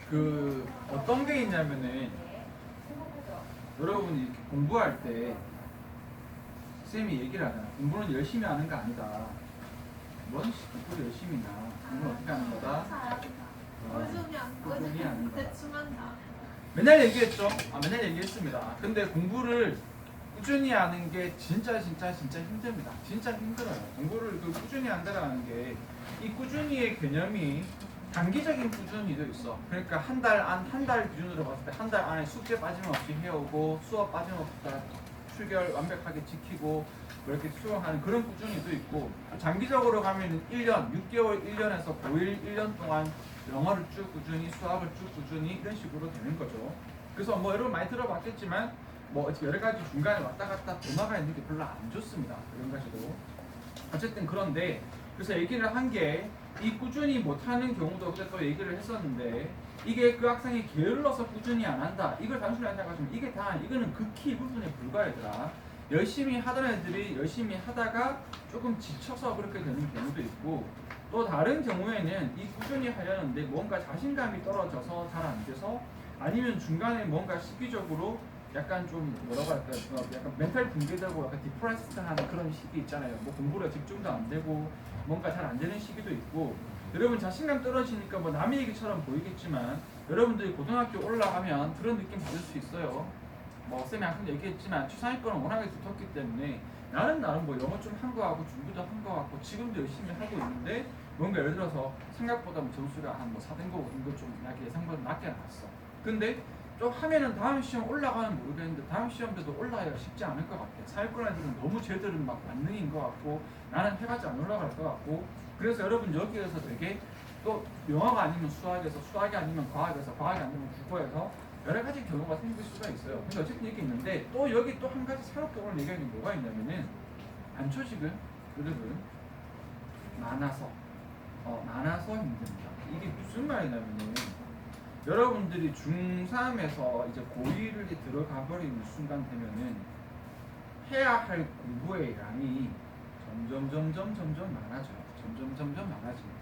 그 어떤 게 있냐면은 여러분이 이렇게 공부할 때 쌤이 얘기를 하잖아. 공부는 열심히 하는 거 아니다. 뭔 공부를 열심히 나. 공부는 어떻게 하는 거다? 꾸준히 하는 거다. 맨날 얘기했죠. 맨날 얘기했습니다. 근데 공부를 꾸준히 하는 게 진짜 힘듭니다. 진짜 힘들어요. 공부를 그 꾸준히 한다는 게 이 꾸준히의 개념이 단기적인 꾸준히도 있어. 그러니까 한 달 기준으로 봤을 때 한 달 안에 숙제 빠짐없이 해오고 수업 빠짐없이 출결 완벽하게 지키고 그렇게 수용하는 그런 꾸준히도 있고, 장기적으로 가면 1년, 6개월, 1년에서 9일, 1년 동안 영어를 쭉 꾸준히, 수학을 쭉 꾸준히 이런 식으로 되는 거죠. 그래서 뭐 여러분 많이 들어봤겠지만 뭐 여러 가지 중간에 왔다 갔다 도마가 있는 게 별로 안 좋습니다. 이런 가지도. 어쨌든 그런데 그래서 얘기를 한 게 이 꾸준히 못하는 경우도 그때 또 얘기를 했었는데, 이게 그 학생이 게을러서 꾸준히 안 한다. 이걸 단순히 생각하시면 이거는 극히 일부분에 불과하더라. 열심히 하던 애들이 열심히 하다가 조금 지쳐서 그렇게 되는 경우도 있고, 또 다른 경우에는 이 꾸준히 하려는데 뭔가 자신감이 떨어져서 잘 안 돼서, 아니면 중간에 뭔가 시기적으로 약간 좀 뭐라고 할까요? 약간 멘탈 붕괴되고 약간 디프레스드하는 그런 시기 있잖아요. 뭐 공부에 집중도 안 되고 뭔가 잘 안 되는 시기도 있고, 여러분 자신감 떨어지니까 뭐 남의 얘기처럼 보이겠지만 여러분들이 고등학교 올라가면 그런 느낌 받을 수 있어요. 뭐 쌤이 아까 얘기했지만 추상위권은 워낙에 두텁기 때문에 나는 나름 뭐 영어 좀 한 거 같고 중국도 한 거 같고 지금도 열심히 하고 있는데, 뭔가 예를 들어서 생각보다 뭐 점수가 한 뭐 4등급 5등급 좀 예상보다 낮게 나왔어. 근데 좀 하면은 다음 시험 올라가면 모르겠는데 다음 시험 때도 올라야 쉽지 않을 것 같아. 사회권 애들은 너무 쟤들은 막 만능인 것 같고 나는 해봤자 안 올라갈 것 같고, 그래서 여러분 여기에서 되게 또 영어가 아니면 수학에서, 수학이 아니면 과학에서, 과학이 아니면 국어에서 여러 가지 경우가 생길 수가 있어요. 근데 어쨌든 이게 있는데, 또 여기 또 한 가지 새롭게 오늘 얘기하는 게 뭐가 있냐면은 안초식은 여러분 많아서 힘듭니다. 이게 무슨 말이냐면은 여러분들이 중3에서 이제 고1을 들어가 버리는 순간 되면은 해야 할 공부의 양이 점점 많아져요. 점점 많아집니다.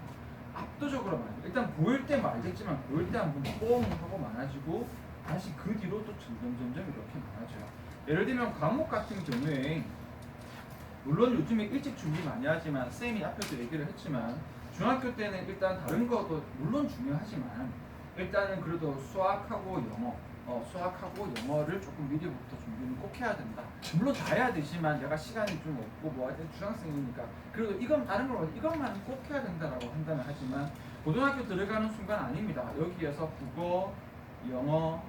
압도적으로 많아져요. 일단 고1 때 말겠지만 고1 때 한번 뽕 하고 많아지고 다시 그 뒤로 또 점점 이렇게 많아져요. 예를 들면 과목 같은 경우에 물론 요즘에 일찍 준비 많이 하지만 쌤이 앞에서 얘기를 했지만 중학교 때는 일단 다른 것도 물론 중요하지만 일단은 그래도 수학하고 영어를 조금 미리부터 준비는 꼭 해야 된다. 물론 다 해야 되지만 내가 시간이 좀 없고 뭐 하여튼 중학생이니까 그래도 이건 다른 걸 이것만 꼭 해야 된다라고 한다면 하지만, 고등학교 들어가는 순간 아닙니다. 여기에서 국어, 영어,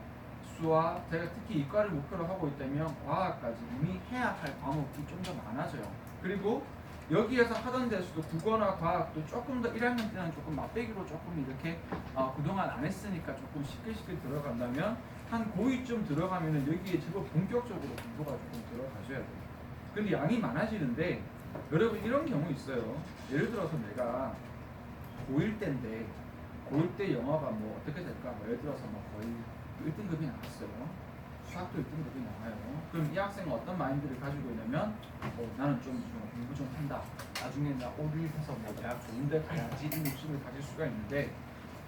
수학, 제가 특히 이과를 목표로 하고 있다면 과학까지 이미 해야 할 과목이 좀 더 많아져요. 그리고 여기에서 하던 데서도 국어나 과학도 조금 더 1학년 때는 조금 맛배기로 조금 이렇게 그동안 안 했으니까 조금 쉽게 들어간다면 한 고2쯤 들어가면은 여기에 제법 본격적으로 공부가 조금 들어가셔야 돼요. 근데 양이 많아지는데 여러분 이런 경우 있어요. 예를 들어서 내가 고1 때인데 고1 때 영어가 뭐 어떻게 될까? 뭐 예를 들어서 뭐 거의 1등급이 나왔어요. 수학도 1등급이 나와요. 그럼 이 학생은 어떤 마인드를 가지고 있냐면 나는 좀 공부 좀 한다. 나중에 나 오류해서 뭐 대학 좋은데 가야지 이 욕심을 가질 수가 있는데,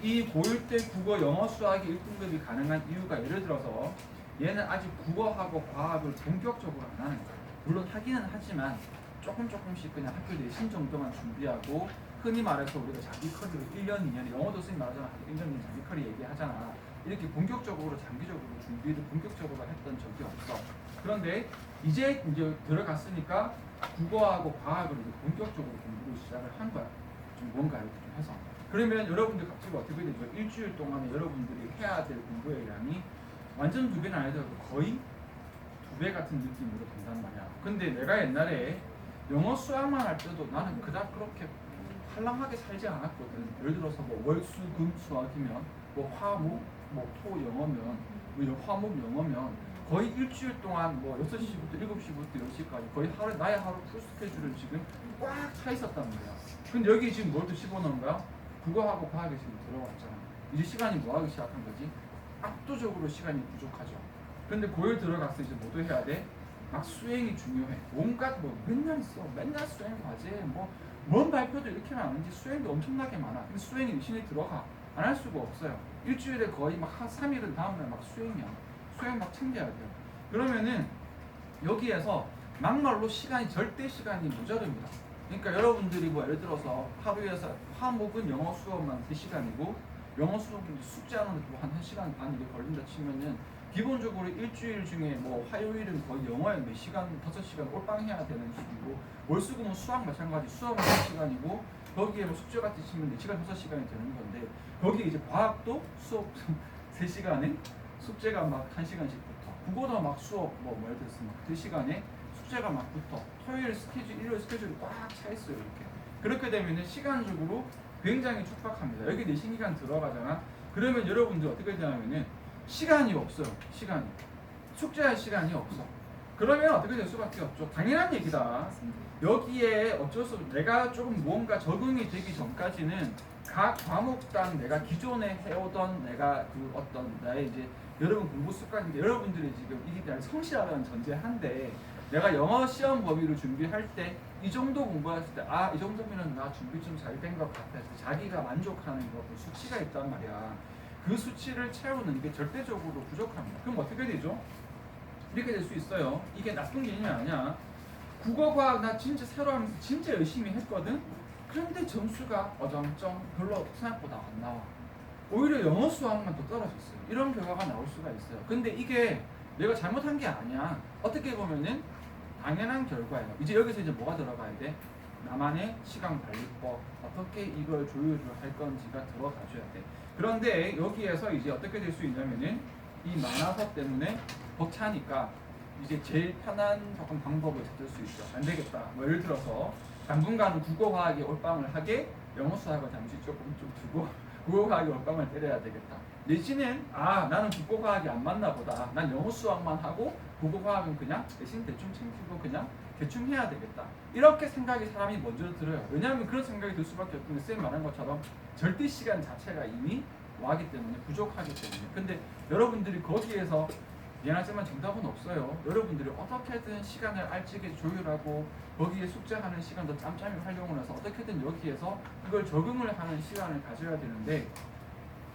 이 고1 때 국어, 영어, 수학이 1등급이 가능한 이유가 예를 들어서 얘는 아직 국어하고 과학을 본격적으로 안 하는 거예요. 물론 하기는 하지만 조금씩 그냥 학교 내신 정도만 준비하고, 흔히 말해서 우리가 자기 커리로 1년, 2년, 영어도 쓰임 말하잖아. 1년, 2년 자기 커리 얘기하잖아. 이렇게 본격적으로 장기적으로 준비를 본격적으로 했던 적이 없어. 그런데 이제 들어갔으니까 국어하고 과학을 이제 본격적으로 공부를 시작을 한 거야. 좀 뭔가 이렇게 좀 해서. 그러면 여러분들 갑자기 어떻게 되죠? 일주일 동안에 여러분들이 해야 될 공부의 양이 완전 2배는 아니더라도 거의 2배 같은 느낌으로 된단 말이야. 근데 내가 옛날에 영어 수학만 할 때도 나는 그닥 그렇게 활랑하게 살지 않았거든. 예를 들어서 뭐 월수금 수학이면 뭐 화목, 뭐 토 영어면 뭐 화목 영어면 거의 일주일 동안 뭐 6시부터 7시부터 10시까지 거의 나의 하루 풀 스케줄을 지금 꽉 차 있었단 말이야. 근데 여기 지금 뭘 또 집어넣은 거야? 국어하고 과학에 지금 들어왔잖아. 이제 시간이 뭐 하기 시작한 거지? 압도적으로 시간이 부족하죠. 근데 고1 들어갔을 때 뭐도 해야 돼? 막 수행이 중요해. 온갖 뭐 맨날 있어. 맨날 수행 과제 뭔 발표도 이렇게 많은지 수행도 엄청나게 많아. 근데 수행이 신이 들어가. 안 할 수가 없어요. 일주일에 거의 막 한 3일은 다음날 막 수행이야. 수행 막 챙겨야 돼요. 그러면은 여기에서 막말로 시간이 절대 시간이 모자릅니다. 그러니까 여러분들이 뭐 예를 들어서 하루에서 화목은 영어 수업만 3시간이고 영어 수업 숙제하는데 한 1시간 반 이렇게 걸린다 치면은 기본적으로 일주일 중에 뭐 화요일은 거의 영어에 몇 시간, 5시간 올빵해야 되는 식이고 월수금은 수학 마찬가지 수업은 1시간이고 거기에 뭐 숙제 같이 치면 4시간, 5시간이 되는 건데 거기에 이제 과학도 수업 3시간에 숙제가 막 1시간씩 붙어 국어도 막 수업 뭐 예를 들어서 막 2시간에 숙제가 막 붙어 토요일 스케줄, 일요일 스케줄이 꽉 차 있어요 이렇게 그렇게 되면 시간적으로 굉장히 촉박합니다. 여기 내 신기간 들어가잖아. 그러면 여러분들 어떻게 되냐면은 시간이 없어요. 시간이 숙제할 시간이 없어. 그러면 어떻게 될 수밖에 없죠. 당연한 얘기다. 여기에 어쩔 수 없어. 내가 조금 무언가 적응이 되기 전까지는 각 과목당 내가 기존에 해오던 내가 그 어떤 나의 이제 여러분 공부 습관인데 여러분들이 지금 이게 대한 성실하다는 전제한데 내가 영어 시험 범위를 준비할 때 이 정도 공부했을 때 아 이 정도면 나 준비 좀 잘 된 것 같아 자기가 만족하는 그 수치가 있단 말이야. 그 수치를 채우는 게 절대적으로 부족합니다. 그럼 어떻게 되죠? 이렇게 될 수 있어요. 이게 나쁜 개념이 아니야. 국어 과학 나 진짜 새로 하면서 진짜 열심히 했거든. 그런데 점수가 어정쩡 별로 생각보다 안 나와. 오히려 영어 수학만 더 떨어졌어요. 이런 결과가 나올 수가 있어요. 근데 이게 내가 잘못한 게 아니야. 어떻게 보면은 당연한 결과예요. 이제 여기서 이제 뭐가 들어가야 돼? 나만의 시간 관리법, 어떻게 이걸 조율을 할 건지가 들어가줘야 돼. 그런데 여기에서 이제 어떻게 될 수 있냐면은 이 만화서 때문에 벅차니까 이제 제일 편한 조금 방법을 찾을 수 있죠. 안 되겠다. 뭐 예를 들어서 당분간은 국어과학에 올빵을 하게 영어 수학을 잠시 조금 좀 두고 국어과학에 올빵을 때려야 되겠다. 내지는 아 나는 국어과학이 안 맞나 보다. 난 영어 수학만 하고 국어과학은 그냥 대신 대충 챙기고 그냥 대충 해야 되겠다. 이렇게 생각이 사람이 먼저 들어요. 왜냐하면 그런 생각이 들 수밖에 없는 게 쌤 말한 것처럼 절대 시간 자체가 이미 와기 때문에 부족하기 때문에. 근데 여러분들이 거기에서 미안하지만 정답은 없어요. 여러분들이 어떻게든 시간을 알찌게 조율하고 거기에 숙제하는 시간도 짬짬이 활용을 해서 어떻게든 여기에서 이걸 적응을 하는 시간을 가져야 되는데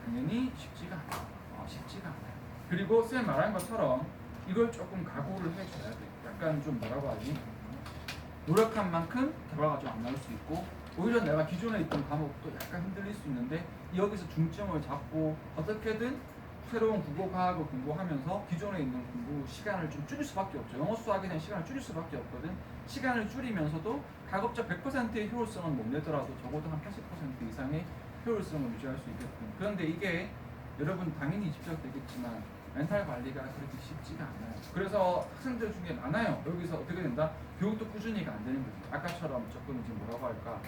당연히 쉽지가 않아요. 쉽지가 않아요. 그리고 쌤 말한 것처럼 이걸 조금 각오를 해줘야 돼. 약간 좀 뭐라고 하지? 노력한 만큼 결과가 좀 안 나올 수 있고 오히려 내가 기존에 있던 과목도 약간 흔들릴 수 있는데 여기서 중점을 잡고 어떻게든 새로운 국어 과학을 공부하면서 기존에 있는 공부 시간을 좀 줄일 수밖에 없죠. 영어 수학에 대한 시간을 줄일 수밖에 없거든. 시간을 줄이면서도 가급적 100%의 효율성은 못 내더라도 적어도 한 80% 이상의 효율성을 유지할 수 있게끔. 그런데 이게 여러분 당연히 집착되겠지만 멘탈 관리가 그렇게 쉽지가 않아요. 그래서 학생들 중에 많아요. 여기서 어떻게 된다? 교육도 꾸준히가 안 되는 거죠. 아까처럼 조금 이제 뭐라고 할까?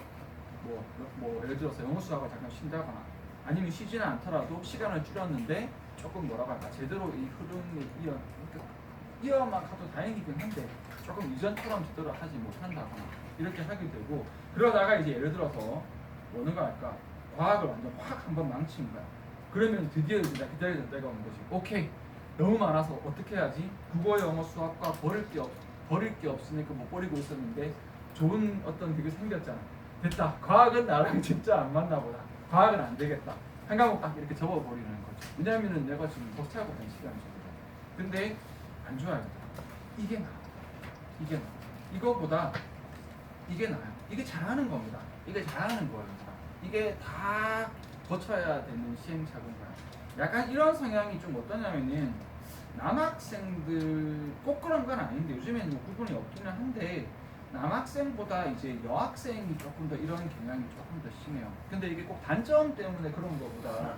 뭐 예를 들어서 영어 수학을 잠깐 쉰다거나 아니면 쉬지는 않더라도 시간을 줄였는데 조금 뭐라고 할까? 제대로 이 흐름에 이어만 가도 다행이긴 한데 조금 이전처럼 제대로 하지 못한다거나 이렇게 하게 되고 그러다가 이제 예를 들어서 뭐는가 할까? 과학을 완전 확 한번 망치는 거야. 그러면 드디어 이제 기다리던 때가 오는 거지. 오케이. 너무 많아서 어떻게 해야지? 국어, 영어, 수학과 버릴 게 없으니까 못 버리고 있었는데 좋은 어떤 그게 생겼잖아. 됐다. 과학은 나랑 진짜 안 맞나 보다. 과학은 안 되겠다. 한 과목 딱 이렇게 접어버리는 거죠. 왜냐면은 내가 지금 벅차고 있는 시간이거든. 근데 안 좋아요. 이게 나아. 이게 나아. 이거보다 이게 나아요. 이게 잘하는 겁니다. 이게 잘하는 거예요. 이게 다 거쳐야 되는 시행착오인가요? 약간 이런 성향이 좀 어떠냐면은 남학생들 꼭 그런 건 아닌데 요즘에는 뭐 구분이 없기는 한데 남학생보다 이제 여학생이 조금 더 이런 경향이 조금 더 심해요. 근데 이게 꼭 단점 때문에 그런 거보다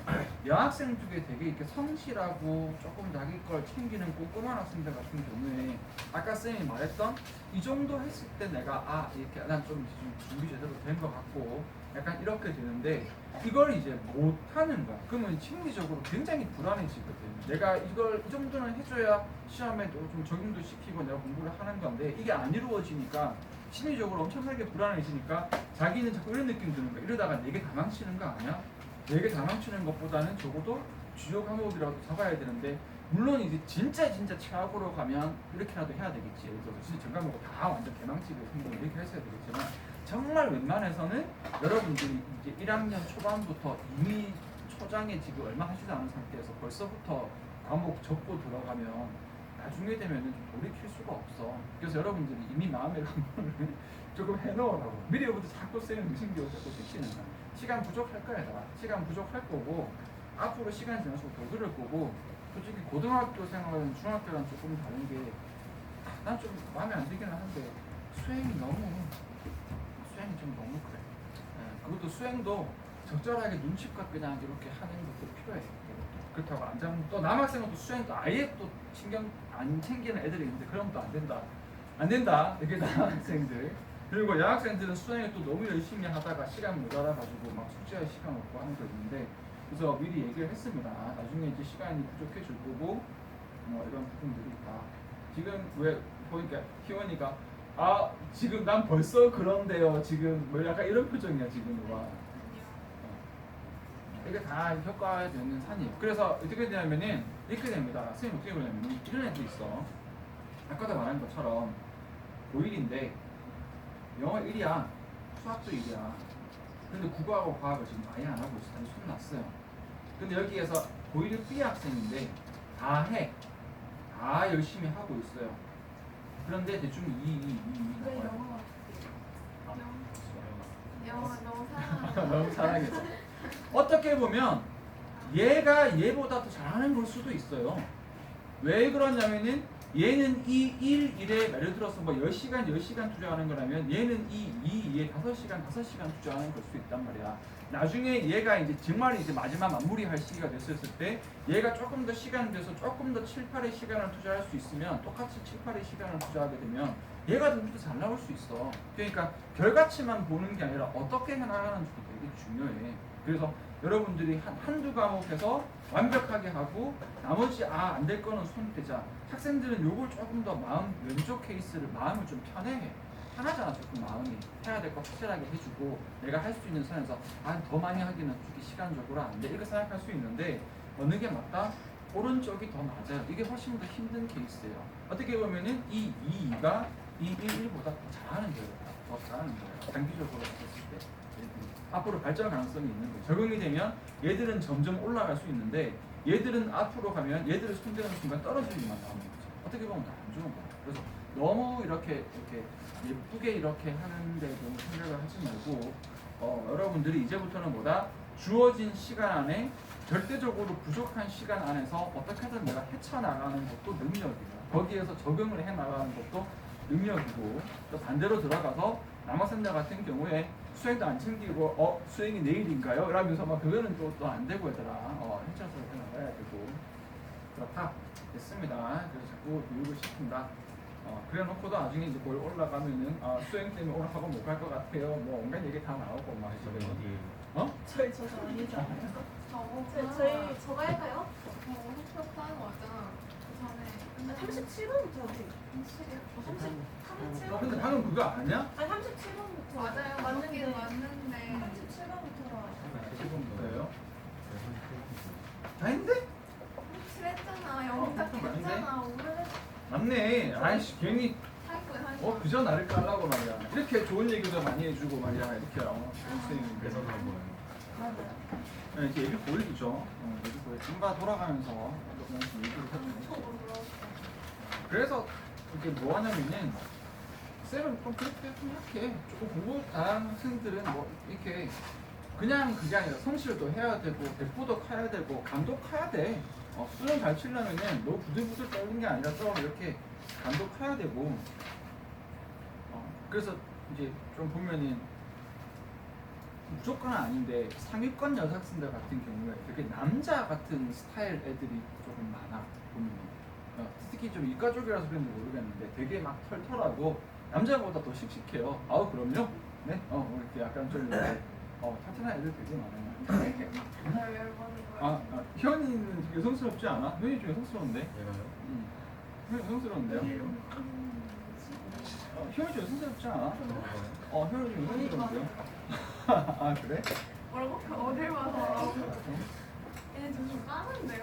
여학생 중에 되게 이렇게 성실하고 조금 자기 걸 챙기는 꼼꼼한 학생들 같은 경우에 아까 쌤이 말했던 이 정도 했을 때 내가 이렇게 난 좀 준비 제대로 된 것 같고 약간 이렇게 되는데 이걸 이제 못하는 거야. 그러면 심리적으로 굉장히 불안해지거든. 내가 이걸 이 정도는 해줘야 시험에 좀 적용도 시키고 내가 공부를 하는 건데 이게 안 이루어지니까 심리적으로 엄청나게 불안해지니까 자기는 자꾸 이런 느낌 드는 거야. 이러다가 내게 다 망치는 거 아니야? 내게 다 망치는 것보다는 적어도 주요 과목이라도 잡아야 되는데 물론 이제 진짜 최악으로 가면 이렇게라도 해야 되겠지. 예를 들어서 진짜 전 과목을 다 완전 개망치게 생기면 이렇게 했어야 되겠지만 정말 웬만해서는 여러분들이 이제 1학년 초반부터 이미 초장에 지금 얼마 하지도 않은 상태에서 벌써부터 과목 접고 들어가면 나중에 되면은 좀 돌이킬 수가 없어. 그래서 여러분들이 이미 마음의 각오를 조금 해놓으라고. 미래부터 자꾸 쌤은 무신기호 자꾸 시키는 거야. 시간 부족할 거야, 얘들아. 시간 부족할 거고 앞으로 시간이 지날수록 더 그럴 거고. 솔직히 고등학교 생활은 중학교랑 조금 다른 게 난 좀 마음에 안 들기는 한데 수행이 좀 너무 그래. 그것도 수행도 적절하게 눈치껏 그냥 이렇게 하는 것도 필요해. 그렇다고 안 잡는 또 남학생은 또 수행도 아예 또 신경 안 챙기는 애들이 있는데 그럼 또 안 된다 이게 남학생들. 그리고 여학생들은 수행을 또 너무 열심히 하다가 시간 모자라 가지고 막 숙제할 시간 없고 하는 거 있는데 그래서 미리 얘기를 했습니다. 나중에 이제 시간이 부족해질 거고 이런 부분들이 있다. 지금 왜 보니까 희원이가 지금 난 벌써 그런데요. 지금 뭐 약간 이런 표정이야 지금 와. 이게 다 효과가 되는 산이에요. 그래서 어떻게 되냐면은 이렇게 됩니다. 선생님 어떻게 보냐면 이런 애도 있어. 아까도 말한 것처럼 고1인데 영어 1이야. 수학도 1이야. 근데 국어하고 과학을 지금 아예 안 하고 있어. 손 났어요. 근데 여기에서 고1 B 학생인데 다 해. 다 열심히 하고 있어요. 그런데 대충 2 왜 나와요. 영어 너무 사랑하는 너무 사랑해서. 어떻게 보면 얘가 얘보다 더 잘하는 걸 수도 있어요. 왜 그러냐면은 얘는 이 1에 예를 들어서 뭐 10시간 투자하는 거라면 얘는 이 2에 5시간 투자하는 걸 수도 있단 말이야. 나중에 얘가 이제 정말 이제 마지막 마무리할 시기가 됐을 때 얘가 조금 더 시간 돼서 조금 더 7, 8의 시간을 투자할 수 있으면 똑같이 7, 8의 시간을 투자하게 되면 얘가 좀 더 잘 나올 수 있어. 그러니까 결과치만 보는 게 아니라 어떻게 해나가는지도 되게 중요해. 그래서 여러분들이 한두 과목에서 완벽하게 하고 나머지 안 될 거는 손 떼자. 학생들은 요걸 조금 더 왼쪽 케이스를 마음을 좀 편하잖아. 조금 마음이 해야 될 거 확실하게 해주고 내가 할 수 있는 선에서 더 많이 하기는 솔직히 시간적으로 안 돼. 이렇게 생각할 수 있는데 어느 게 맞다? 오른쪽이 더 맞아요. 이게 훨씬 더 힘든 케이스예요. 어떻게 보면은 이 2가 이 1보다 더 잘하는 거예요. 더 잘하는 거예요. 장기적으로 봤을 때. 앞으로 발전 가능성이 있는 거예요. 적응이 되면 얘들은 점점 올라갈 수 있는데 얘들은 앞으로 가면 얘들을 손대는 순간 떨어지기만 하는 거죠. 어떻게 보면 다 안 좋은 거예요. 그래서 너무 이렇게 예쁘게 이렇게 하는데 너무 생각을 하지 말고 여러분들이 이제부터는 뭐다? 주어진 시간 안에 절대적으로 부족한 시간 안에서 어떻게든 내가 헤쳐나가는 것도 능력이에요. 거기에서 적응을 해나가는 것도 능력이고 또 반대로 들어가서 남학생들 같은 경우에 수행도 안 챙기고 수행이 내일인가요? 이러면서 막 그거는 또 안 되고 얘들아 헤쳐서 해나가야 되고 그렇다 됐습니다. 그래서 자꾸 교육을 시킨다. 그래 놓고도 나중에 이제 거기 올라가면은 수행 때문에 오늘 학원 못 갈 것 같아요. 뭐 온갖 얘기 다 나오고 막 저희 어디 저희 저도 아니죠. 저가 할까요? 학교 하는 거 같잖아. 그 전에 37번부터 어떻게? 37번? 근데 방금 그거 아니야? 아니 37번부터 맞아요. 맞는 맞는데 37번부터 10번부터예요? 아닌데? 칠했잖아. 영어 딱 했잖아. 오래됐어. 맞네. 아이씨 괜히 하이코에 그저 나를 깔라고 말이야. 이렇게 좋은 얘기도 많이 해주고 말이야. 이렇게 선생님이 그래서 그런 거예요. 맞아요. 이렇게 얘기 보여주죠. 얘기 보여. 금방 돌아가면서 얘기를 해주죠. 그래서 이렇게 뭐 하냐면은 쌤은 좀 그렇게 생각해. 조금 공부 잘하는 학생들은 뭐 이렇게 그냥 그게 아니라 성실도 해야 되고 백부도 커야 되고 감도 커야 돼. 수능 잘 치려면은 너무 부들부들 떨는 게 아니라 좀 이렇게 감도 커야 되고 그래서 이제 좀 보면은 무조건은 아닌데 상위권 여학생들 같은 경우에 되게 남자 같은 스타일 애들이 조금 많아 보면 특히 좀 이과 쪽이라서 그런지 모르겠는데 되게 막 털털하고 남자보다 더 씩씩해요. 그럼요? 네? 이렇게 약간 좀 이렇게 튼튼한 애들 되게 많아요. 희원이는 여성스럽지 않아? 희원이 좀 여성스러운데? 얘가요? 희원이 여성스러운데요? 희원이 좀 여성스럽지 않아? 희원이 좀 여성스러운데요? 그래? 뭐라고? 어딜 봐서 얘네 좀 까는데요?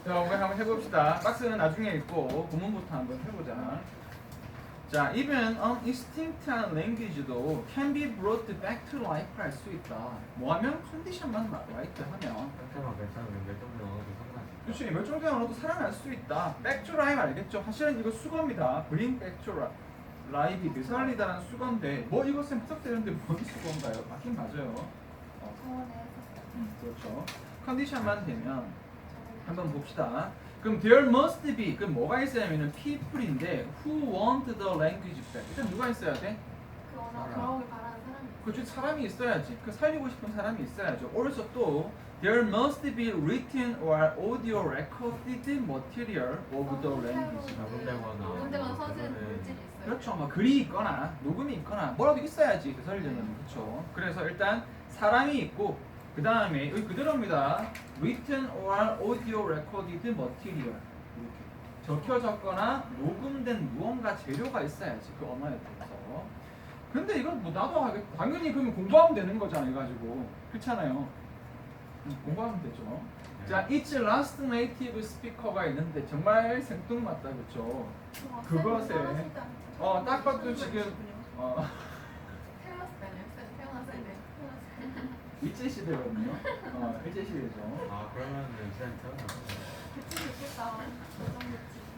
자, 오늘 한번 해봅시다. 박스는 나중에 있고 본문부터 한번 해보자. 자, even extinct한 language도 can be brought back to life 할 수 있다. 뭐하면 컨디션만 right 하면. 상태만 괜찮으면 멸종된 언어도 상관없이. 그렇지, 멸종된 언어도 살아날 수 있다. back to life 알겠죠? 사실은 이거 수거입니다. bring back to life이 되살리다는 수거인데 뭐 이것은 해석되는데 뭔 수거인가요? 맞긴 맞아요. 저번에 했었어요. 그렇죠. 컨디션만 되면 한번 봅시다. 그럼 there must be 그럼 뭐가 있어야면은 people인데 who want the language back. 일단 누가 있어야 돼? 그 언어 그러길 바라는 사람이 그렇지, 사람이 있어야지. 그 살리고 싶은 사람이 있어야죠. also 또 there must be written or audio recorded material of the language. 녹음되거나 서진 물질이 있어요. 그렇죠. 뭐 글이 있거나 녹음이 있거나 뭐라도 있어야지 그 살리려면. 그렇죠. 그래서 일단 사람이 있고 그 다음에 여기 그대로입니다. written or audio recorded material 이렇게 적혀졌거나 녹음된 무언가 재료가 있어야지 그 언어에 대해서. 근데 이건 뭐 나도 하겠다. 당연히 그러면 공부하면 되는 거잖아. 이가지고 그렇잖아요. 공부하면 되죠. 자, each last native speaker가 있는데 정말 생뚱맞다, 그렇죠? 그것에 딱 봐도 지금 태어났을 때 아니에요? 태어났을 때. 일제 시대거든요. 일제 시대죠. 아 그러면 그냥 태어났어. 그치 있겠다.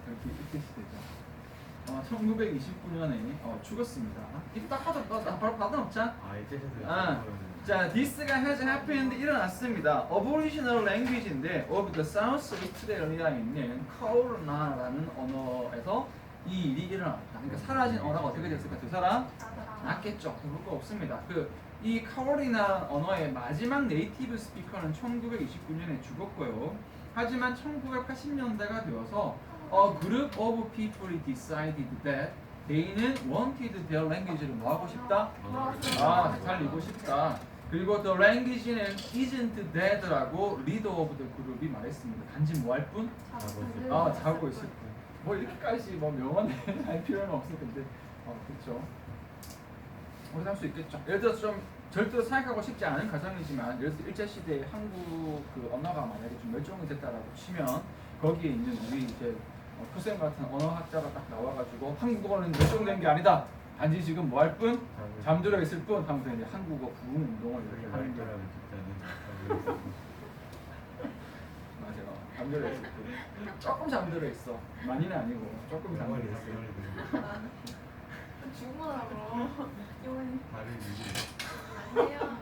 이렇게 일제 시대죠. 1929년에 죽었습니다. 이거 딱 하자, 바로 받아놓자. 아 이제 아, 자, this가 has happened 일어났습니다. Aboriginal language인데 of the South Australia에 있는 카오르나라는 언어에서 이 일이 일어났다. 그러니까 사라진 언어가 어떻게 됐을까? 두 사람 낫겠죠. 그럴 거 없습니다. 이 카오리나 언어의 마지막 네이티브 스피커는 1929년에 죽었고요. 하지만 1980년대가 되어서 a group of people decided that they는 wanted their language를 뭐 하고 싶다? 살리고 싶다. 그리고 the language는 isn't dead라고 leader of the group이 말했습니다. 단지 뭐 할 뿐? 자고 있을 뿐. 뭐 이렇게까지 뭐 명언에 할 필요는 없을 텐데. 그렇죠. 우리 할 수 있겠죠. 예를 들어서 좀 절대로 생각하고 싶지 않은 가정이지만 예를 들어서 일제시대에 한국 그 언어가 만약에 좀 멸종이 됐다라고 치면 거기에 있는 우리 이제 쿠쌤 같은 언어학자가 딱 나와가지고 한국어는 멸종된 게 아니다. 단지 지금 뭐 할 뿐? 잠들어 있을 뿐 하면서 이제 한국어 부흥 운동을 이렇게 하는 게 맞아요. 잠들어 있을 뿐. 조금 잠들어 있어. 많이는 아니고 조금 잠들어 있어. 죽으라고. 이건 다른 아니에요.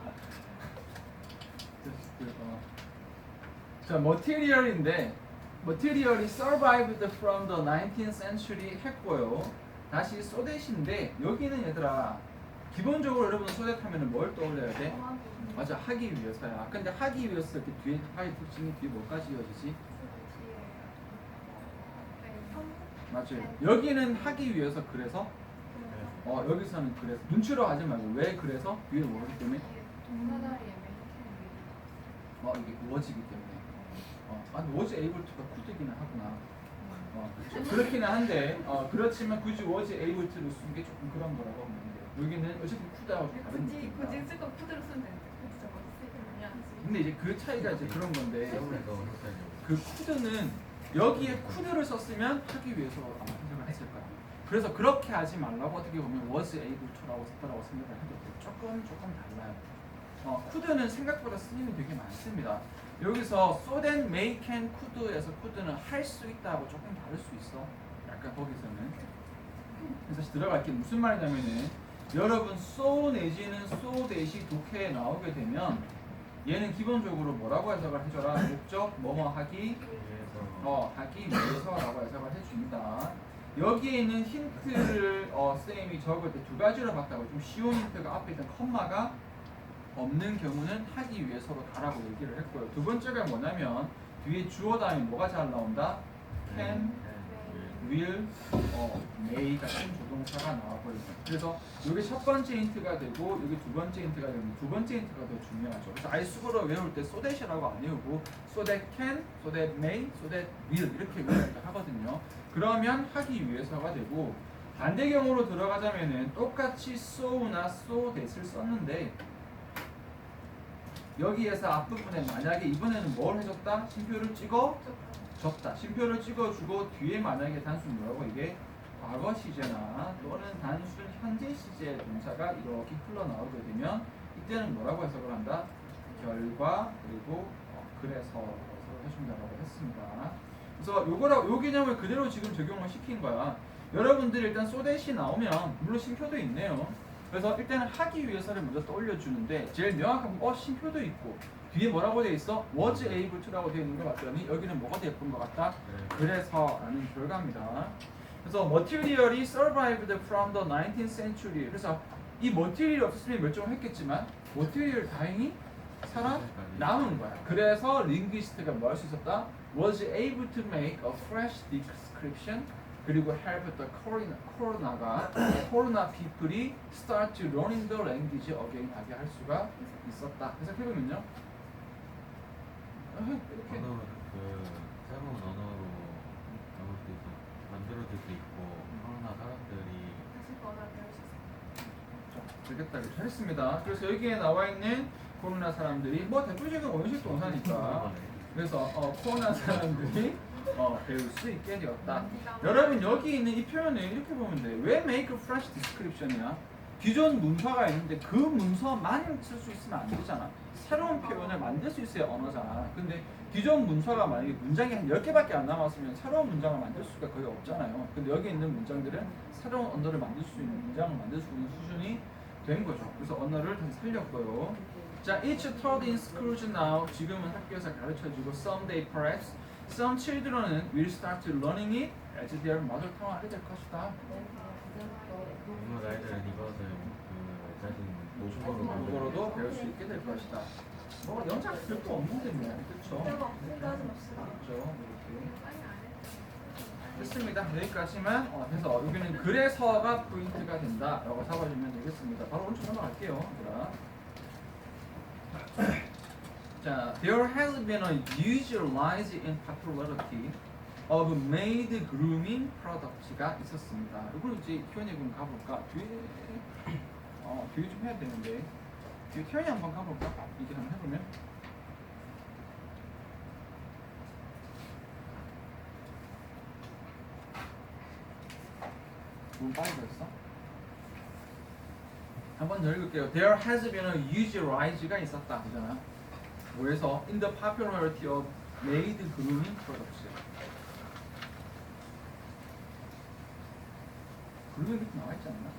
자, material인데 material이 survived from the 19th century 했고요. 다시 소댓인데 여기는 얘들아 기본적으로 여러분 소댓 하면은 뭘 떠올려야 돼? 맞아, 하기 위해서야. 근데 하기 위해서 이렇게 뒤에 하기 특징이 뒤에 뭐까지 이어지지? 맞아요. 여기는 하기 위해서 그래서 여기서는 그래서 눈치로 하지 말고 왜 그래서? 뒤에 뭐기 때문에? 동사자리에 이게 워즈이기 때문에. 워즈 able to가 굳이기는 하구나. 그렇죠. 그렇기는 한데 그렇지만 굳이 워즈 able to를 쓴 게 조금 그런 거라고 하면 돼요. 여기는 어쨌든 쿠드하고 다른 굳이 느낌이다. 쓸 거 푸드로 쓰면 되는데 그치 저거 쓰면 근데 이제 그 차이가 이제 그런 건데 시험에서 그 쿠드는 여기에 쿠드를 썼으면 하기 위해서 아마 생각을 했을 거야. 그래서 그렇게 하지 말라고 어떻게 보면 was able to라고 썼다라고 생각을 해도 돼요. 조금 달라요. 쿠드는 생각보다 쓰임이 되게 많습니다. 여기서 so that may can could에서 could는 할 수 있다하고 조금 다를 수 있어. 약간 거기서는. 그래서 다시 들어갈게 무슨 말이냐면은 여러분 so 내지는 so 대시 독해에 나오게 되면 얘는 기본적으로 뭐라고 해석을 해줘라? 목적 뭐뭐 하기 하기 위해서라고 해석을 해줍니다. 여기에 있는 힌트를 쌤이 적을 때 두 가지로 봤다고. 좀 쉬운 힌트가 앞에 있던 컴마가 없는 경우는 하기 위해서로 가라고 얘기를 했고요. 두 번째가 뭐냐면 뒤에 주어 다음에 뭐가 잘 나온다? can, will, may 같은 조동사가 나와버립니다. 그래서 이게 첫 번째 힌트가 되고 여기 두 번째 힌트가 되고 두 번째 힌트가 더 중요하죠. 그래서 아예 수고로 외울 때 so that이라고 안 외우고 so that can, so that may, so that will 이렇게 외우기도 하거든요. 그러면 하기 위해서가 되고 반대 경우로 들어가자면은 똑같이 so나 so that을 썼는데 여기에서 앞부분에 만약에 이번에는 뭘 해줬다? 심표를 찍어 줬다. 심표를 찍어주고 뒤에 만약에 단수 뭐라고 이게 과거 시제나 또는 단순 현재 시제 동사가 이렇게 흘러나오게 되면 이때는 뭐라고 해석을 한다? 결과 그리고 그래서 해준다고 했습니다. 그래서 요 개념을 그대로 지금 적용을 시킨 거야. 여러분들이 일단 소댓이 나오면 물론 쉼표도 있네요. 그래서 일단은 하기 위해서를 먼저 떠올려 주는데 제일 명확한 건 쉼표도 있고 뒤에 뭐라고 되어 있어? was able to라고 되어 있는 거 봤더니 여기는 뭐가 예쁜 것 같다? 그래서 라는 결과입니다. 그래서 material이 survived from the 19th century. 그래서 이 material이 없었으면 멸종했겠지만 material 다행히 살아남은 거야. 그래서 linguist가 뭐 할 수 있었다? was able to make a fresh description 그리고 help the corona people이 start to learning the language again 하게 할 수가 있었다. 그래서 해보면요. 이렇게 언어는 새로운 언어로 나올 수 있어 만들어질 수 있고 코로나 사람들이 다시 거다 배울 수 있어. 되겠다. 이렇게 했습니다. 그래서 여기에 나와 있는 코로나 사람들이 뭐 대표적인 원식 동사니까 그래서 코로나 사람들이 배울 수 있게 되었다. 여러분 여기 있는 이 표현을 이렇게 보면 돼. 왜 make a fresh description이야? 기존 문서가 있는데 그 문서만 쓸 수 있으면 안 되잖아. 새로운 표현을 만들 수 있어야 언어잖아. 근데 기존 문서가 만약에 문장이 한 10개밖에 안 남았으면 새로운 문장을 만들 수가 거의 없잖아요. 근데 여기 있는 문장들은 새로운 언어를 만들 수 있는 문장을 만들 수 있는 수준이 된 거죠. 그래서 언어를 다시 살렸고요. 자, each taught in schools now. 지금은 학교에서 가르쳐주고 someday perhaps some children은 will start learning it as their mother tongue 알게 될 것이다. 젊은 아이들은 이것을 자신 모국어로도 배울 수 있게 될 것이다. 뭐 연장 별거 없는데 뭐 그렇죠. 별거 없으니까 하지 맙시다. 그렇죠. 이렇게 빨리 안 했어. 됐습니다. 여기까지만 해서 여기는 그래서가 포인트가 된다라고 잡아주면 되겠습니다. 바로 오른쪽 넘어갈게요. 자, there has been a huge rise in popularity of maid grooming products가 있었습니다. 이걸 이제 Q&A 분 가볼까? 뒤에 좀 해야 되는데 뒤에 Q&A 한번 가볼까? 이제 한번 해보면 너무 빨리 됐어? 한번 더 읽을게요. There has been a huge rise가 있었다. 그잖아. 뭐에서? In the popularity of maid grooming products. 그루밍 이렇게 나와 있지 않나?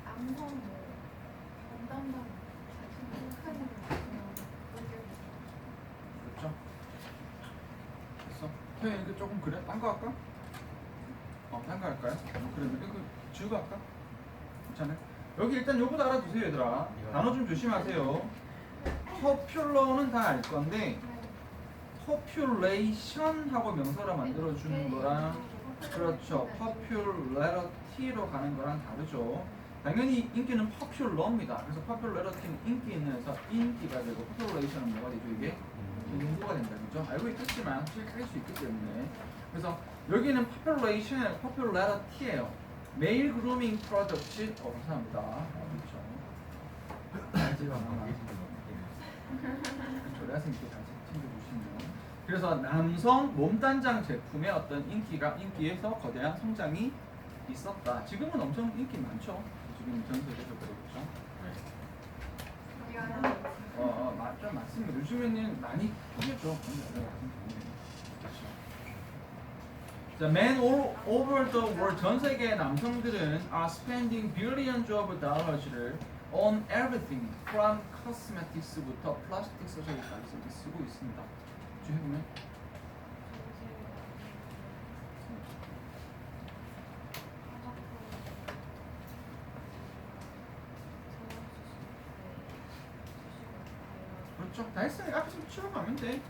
남성 뭐 담당 자신의 그렇죠? 됐어. 태연 이거 조금 그래? 딴 거 할까? 딴 거 할까요? 그러면 이거 지우고 할까? 괜찮아요? 여기 일단 요거도 알아두세요 얘들아. 단어 좀 조심하세요. popular는 다 알 건데 population하고 명사로 만들어주는 거랑 그렇죠. popularity로 가는 거랑 다르죠. 당연히 인기는 popular입니다. 그래서 popularity는 인기 있는 해서 인기가 되고 population은 뭐가 되죠? 이게 인구가 된다. 그죠? 알고 있겠지만 확실히 할 수 있기 때문에 그래서 여기는 population의 popularity예요. 메일 그루밍 프로덕트 감사합니다. 그렇죠. 알지만 바뀌시면 어떡해. 그렇죠. 레슨도 같이 챙겨주시면 그래서 남성 몸단장 제품의 어떤 인기에서 거대한 성장이 있었다. 지금은 엄청 인기 많죠. 지금 전 세계적으로 그렇죠. 좀 맞습니다. 요즘에는 많이 풀렸죠. 자, men all over the world 전 세계의 남성들은 are spending billions of dollars를 on everything from cosmetics부터 플라스틱 서저리까지 쓰고 있습니다. 해보면 그렇죠. 다 했으니까 앞에서 치워가면 돼.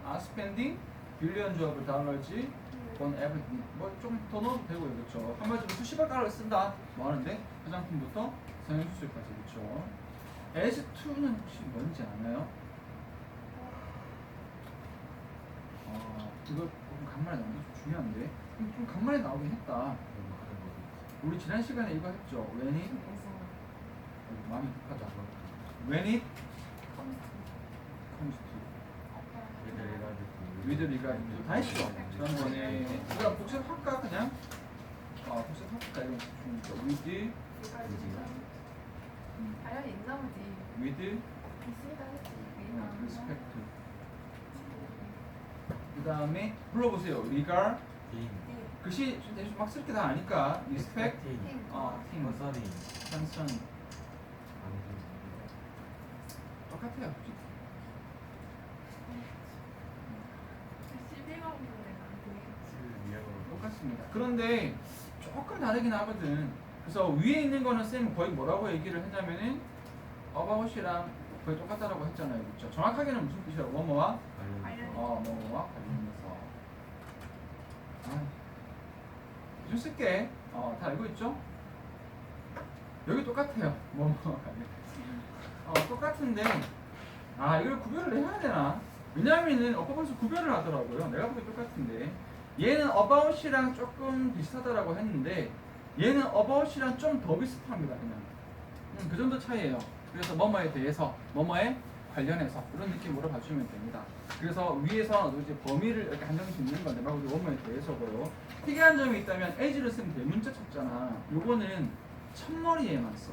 are spending billions of dollars on everything. 뭐 좀 더 넣어도 되고요, 그렇죠. 한마디로 수십억 달러를 쓴다. 뭐 하는데 화장품부터 성형수술까지 그렇죠. S2는 혹시 뭔지 아나요? 이거 조금 간만에 나오는 게 좀 중요한데 좀 간만에 나오긴 했다. 우리 지난 시간에 이거 했죠. When it 마음이 급하다. When it comes to with regard to 다 했죠. 지난번에 그럼 복습할까 그냥? 복습할까 이런 거 with 당연히 인정하지. with 있으니까 했지. respect. 그 다음에 불러보세요. regard 딩 글씨 대충 막 쓸 게 다 아니까 respect, 팅 팅. 팀, 버서링 sanction 방금 똑같아요. 실비가 부분에 난 미역으로 똑같습니다. 그런데 조금 다르긴 하거든. 그래서 위에 있는 거는 쌤 거의 뭐라고 얘기를 했냐면은 about이랑 거의 똑같다라고 했잖아요. 그렇죠? 정확하게는 무슨 뜻이라고? 뭐뭐와 관련 뭐뭐와 관련해서. 좀 쓸게. 다 알고 있죠? 여기 똑같아요. 뭐뭐와 관련. 똑같은데 이걸 구별을 해야 되나? 왜냐면은 어법에서 구별을 하더라고요. 내가 보기 똑같은데 얘는 about이랑 조금 비슷하다라고 했는데 얘는 about이랑 좀 더 비슷합니다. 그냥 그 정도 차이예요. 그래서 뭐뭐에 대해서 뭐뭐에 관련해서 이런 느낌으로 봐주면 됩니다. 그래서 위에서 이제 범위를 이렇게 한정식 있는 건데 막 뭐뭐에 대해서고요. 특이한 점이 있다면 as를 쓰면 대문자 찾잖아. 요거는 첫머리에만 써.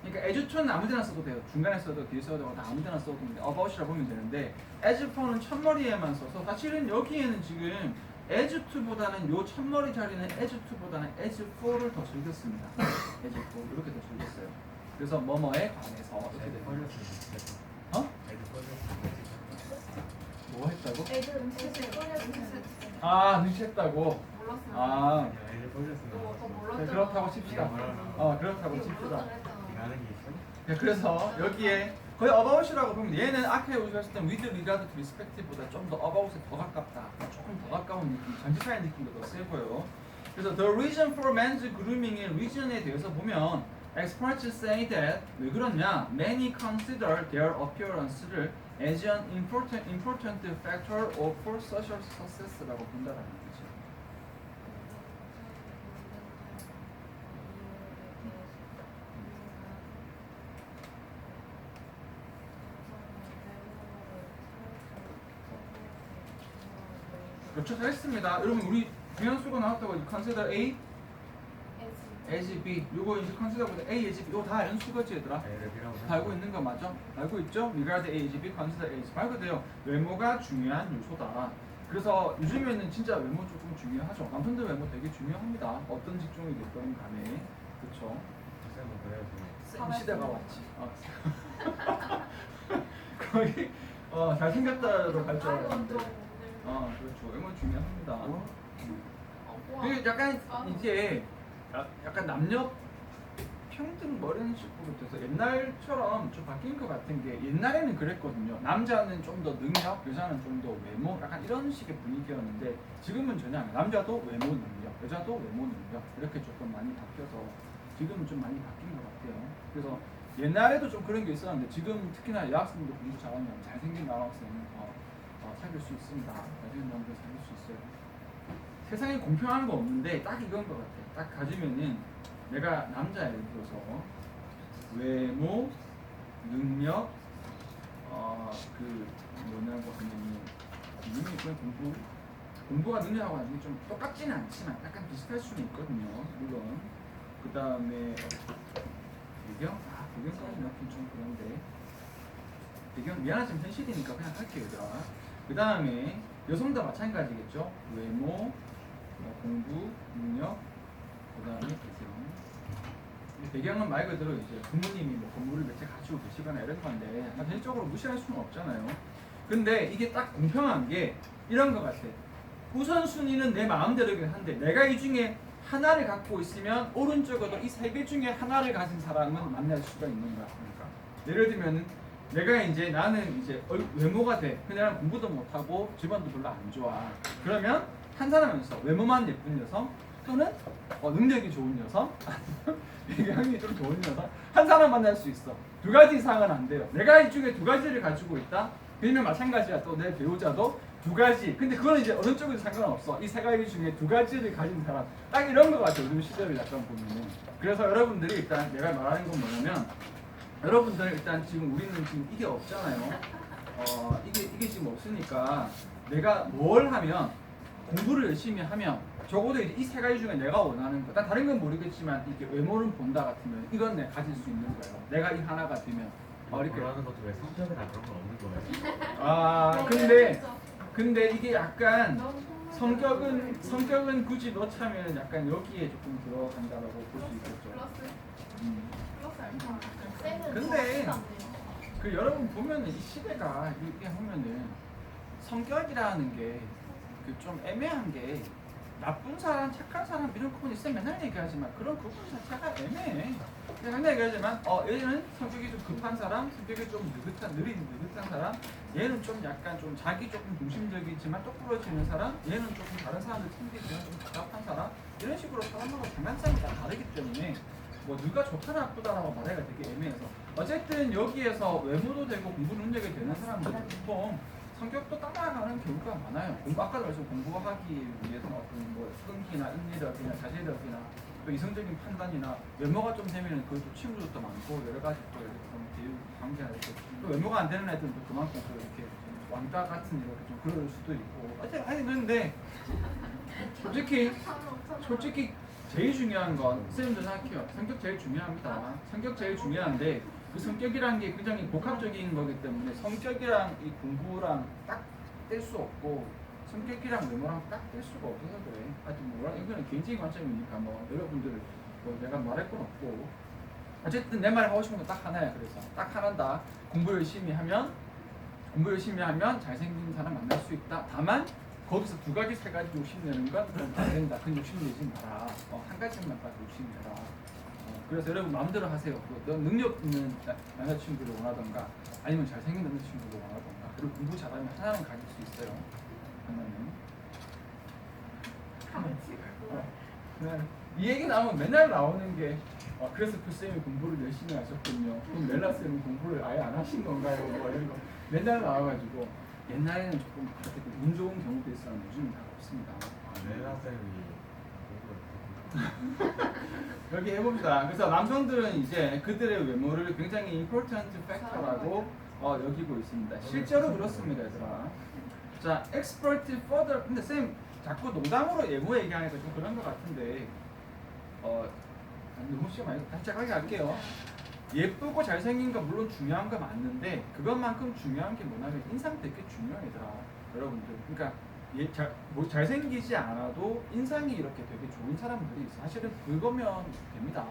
그러니까 as2는 아무데나 써도 돼요. 중간에 써도 뒤에 써도 되고 다 아무데나 써도 되는데 about이라고 보면 되는데 as4는 첫머리에만 써서 사실은 여기에는 지금 as2보다는 요 첫머리 자리는 as2보다는 as4를 더 즐겼습니다. as4 이렇게 더 즐겼어요. 그래서 뭐뭐에 관해서 이렇게 애들 되는 펄렸으면 좋겠다 어? 애들 펄렸으면 좋겠다 뭐 했다고? 애들 음식을 꺼내주면 눈치챘다고? 몰랐어요. 아니야 애들 펄렸으면 더 네, 몰랐잖아. 그렇다고 칩시다. 그렇다고 이거 칩시다. 몰랐다 그랬잖아. 아는 게 있어? 네, 그래서 여기에 거의 about이라고 보면 얘는 아까 우리가 했을 때 with regard to respect보다 좀 더 about에 더 가깝다. 조금 더 가까운 느낌, 전치사의 느낌도 더 세고요. 그래서 the reason for men's grooming의 reason에 대해서 보면 experts say that 왜 그러냐? Many consider their appearance를 as an important factor of for social success라고 본다라는 거죠. 그렇죠, 했습니다. 여러분 우리 중요수가 나왔다고 consider A as B 요거 이제 consider보다 A as B 이거 다 연수거지 얘들아. 애를 비라고 다 알고 있는 거 맞아? 알고 있죠? regard A as B, consider A as B 말 그대로 외모가 중요한 요소다. 그래서 요즘에는 진짜 외모 조금 중요하죠. 남편들 외모 되게 중요합니다. 어떤 직종이 됐든 간에 그렇죠. 쌤은 그래야지 쌤 시대가 왔지. 거의 잘생겼다로 갈 줄 알았는데. 그렇죠. 외모 중요합니다. 그 약간 이제 약간 남녀 평등 뭐 이런 식으로 돼서 옛날처럼 좀 바뀐 것 같은 게 옛날에는 그랬거든요. 남자는 좀 더 능력, 여자는 좀 더 외모, 약간 이런 식의 분위기였는데 지금은 전혀 아니에요. 남자도 외모 능력, 여자도 외모 능력 이렇게 조금 많이 바뀌어서 지금은 좀 많이 바뀐 것 같아요. 그래서 옛날에도 좀 그런 게 있었는데 지금 특히나 여학생들 공부 잘하면 잘생긴 남학생은 사귈 수 있습니다. 잘생긴 남자 사귈 수 있어요. 세상에 공평한 거 없는데 딱 이건 것 같아. 딱 가지면은 내가 남자예요. 들어서 외모, 능력, 그 뭐냐고 하면은 이미 그런 공부가 능력하고 나중에 좀 똑같지는 않지만 약간 비슷할 수는 있거든요. 물론 그 다음에 배경? 배경까지 넣긴 좀 그런데 배경 미안하지만 현실이니까 그냥 할게요. 얘들아. 그 다음에 여성도 마찬가지겠죠. 외모, 공부, 능력, 그 다음에 배경. 배경은 말 그대로 이제 부모님이 뭐 건물을 몇 채 가지고 계시거나 이런 건데 전체적으로 무시할 수는 없잖아요. 근데 이게 딱 공평한 게 이런 것 같아. 우선순위는 내 마음대로긴 한데 내가 이 중에 하나를 갖고 있으면 오른쪽으로 이 세 개 중에 하나를 가진 사람은 만날 수가 있는 거야. 그러니까 예를 들면은 내가 이제 나는 이제 외모가 돼. 근데 나는 공부도 못하고 집안도 별로 안 좋아. 그러면 한 사람은 있어. 외모만 예쁜 여성 또는 능력이 좋은 여성 배경이 좀 좋은 여성 한 사람 만날 수 있어. 두 가지 이상은 안 돼요. 내가 이 중에 두 가지를 가지고 있다. 그러면 마찬가지야. 또 내 배우자도 두 가지. 근데 그건 이제 어느 쪽에도 상관없어. 이 세 가지 중에 두 가지를 가진 사람 딱 이런 거 같아요. 요즘 시대를 약간 보면은. 그래서 여러분들이 일단 내가 말하는 건 뭐냐면 여러분들 일단 지금 우리는 지금 이게 없잖아요. 이게 이게 지금 없으니까 내가 뭘 하면 공부를 열심히 하면 적어도 이 세 가지 중에 내가 원하는 거, 난 다른 건 모르겠지만 이게 외모를 본다 같으면 이건 내가 가질 수 있는 거예요. 내가 이 하나가 되면 이렇게. 원하는 것도 왜 성격이나 그런 건 없는 거예요? 아 근데 이게 약간 성격은 굳이 넣자면 약간 여기에 조금 들어간다라고 볼 수 있겠죠. 플러스 음. 플러스 알파. 쌤은 근데 더 하시면 그 여러분 보면은 이 시대가 이게 보면은 성격이라는 게 그 좀 애매한 게 나쁜 사람, 착한 사람 이런 구분이 쌤 맨날 얘기하지만 그런 구분 자체가 애매해. 그냥 맨날 얘기하지만 얘는 성격이 좀 급한 사람, 성격이 좀 느긋한 사람, 얘는 좀 약간 좀 자기 조금 중심적이지만 똑부러지는 사람, 얘는 조금 다른 사람들 챙기지만 좀 답답한 사람 이런 식으로 사람마다 장난감이 다 다르기 때문에 뭐 누가 좋다 나쁘다라고 말하기가 되게 애매해서 어쨌든 여기에서 외모도 되고 공부 능력이 되는 사람들은 보통 성격도 따라가는 경우가 많아요. 아까도 말씀 공부하기 위해서는 어떤 뭐 끈기나 인내력이나 자제력이나 또 이성적인 판단이나 외모가 좀 되면 그것도 친구들도 많고 여러 가지 또 이렇게 좀 교육 관계나 이렇게 또 외모가 안 되는 애들은 또 그만큼 또 이렇게 좀 왕따 같은 이렇게 좀 그럴 수도 있고 아니 근데 솔직히 제일 중요한 건 쌤도 생각해요. 성격 제일 중요합니다. 성격 제일 중요한데 그 성격이라는 게 굉장히 복합적인 거기 때문에 성격이랑 이 공부랑 딱 뗄 수 없고 성격이랑 외모랑 딱 뗄 수가 없어서 그래. 하여튼 뭐라 이거는 개인적인 관점이니까 뭐 여러분들 뭐 내가 말할 건 없고 어쨌든 내 말 하고 싶은 건 딱 하나야. 그래서 딱 하나다. 공부 열심히 하면 잘생긴 사람 만날 수 있다. 다만 거기서 두 가지 세 가지 욕심내는 건 그럼 안 된다. 그건 욕심내지 마라. 한 가지만 딱 욕심내라. 그래서 여러분 마음대로 하세요. 너 능력 있는 남자친구를 원하던가 아니면 잘생긴 남자친구를 원하던가 그리고 공부 잘하면 하나는 가질 수 있어요. 하나는. 이 얘기 나오면 맨날 나오는 게 그래서 그 쌤이 공부를 열심히 하셨군요. 그럼 멜라 쌤은 공부를 아예 안 하신 건가요? 뭐 이런 거 맨날 나와가지고 옛날에는 조금 그렇게 운 좋은 경우도 있었는데 요즘은 다 없습니다. 레나 쌤이 여기 해봅시다. 그래서 남성들은 이제 그들의 외모를 굉장히 important factor라고 여기고 있습니다. 실제로 그렇습니다, 얘들아. 자, expert further. 근데 쌤 자꾸 농담으로 외모 얘기하니까 좀 그런 것 같은데 너무 시간 많이 단짝하게 할게요. 예쁘고 잘생긴 거 물론 중요한 거 맞는데 그것만큼 중요한 게 뭐냐면 인상 되게 중요해, 얘들아. 여러분들. 그러니까 잘생기지 않아도 인상이 이렇게 되게 좋은 사람들이 있어. 사실은 그거면 됩니다.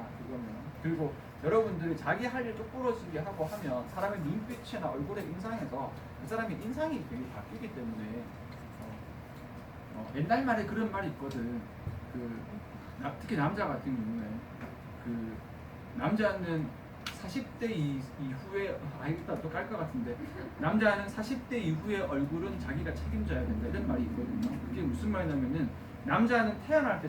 그리고 여러분들이 자기 할 일 똑부러지게 하고 하면 사람의 눈빛이나 얼굴의 인상에서 그 사람의 인상이 되게 바뀌기 때문에 옛날 말에 그런 말이 있거든. 특히 남자 같은 경우에 남자는 40대 이후에 일단 또 깔 것 같은데 남자는 40대 이후의 얼굴은 자기가 책임져야 된다 이런 말이 있거든요. 그게 무슨 말이냐면은 남자는 태어날 때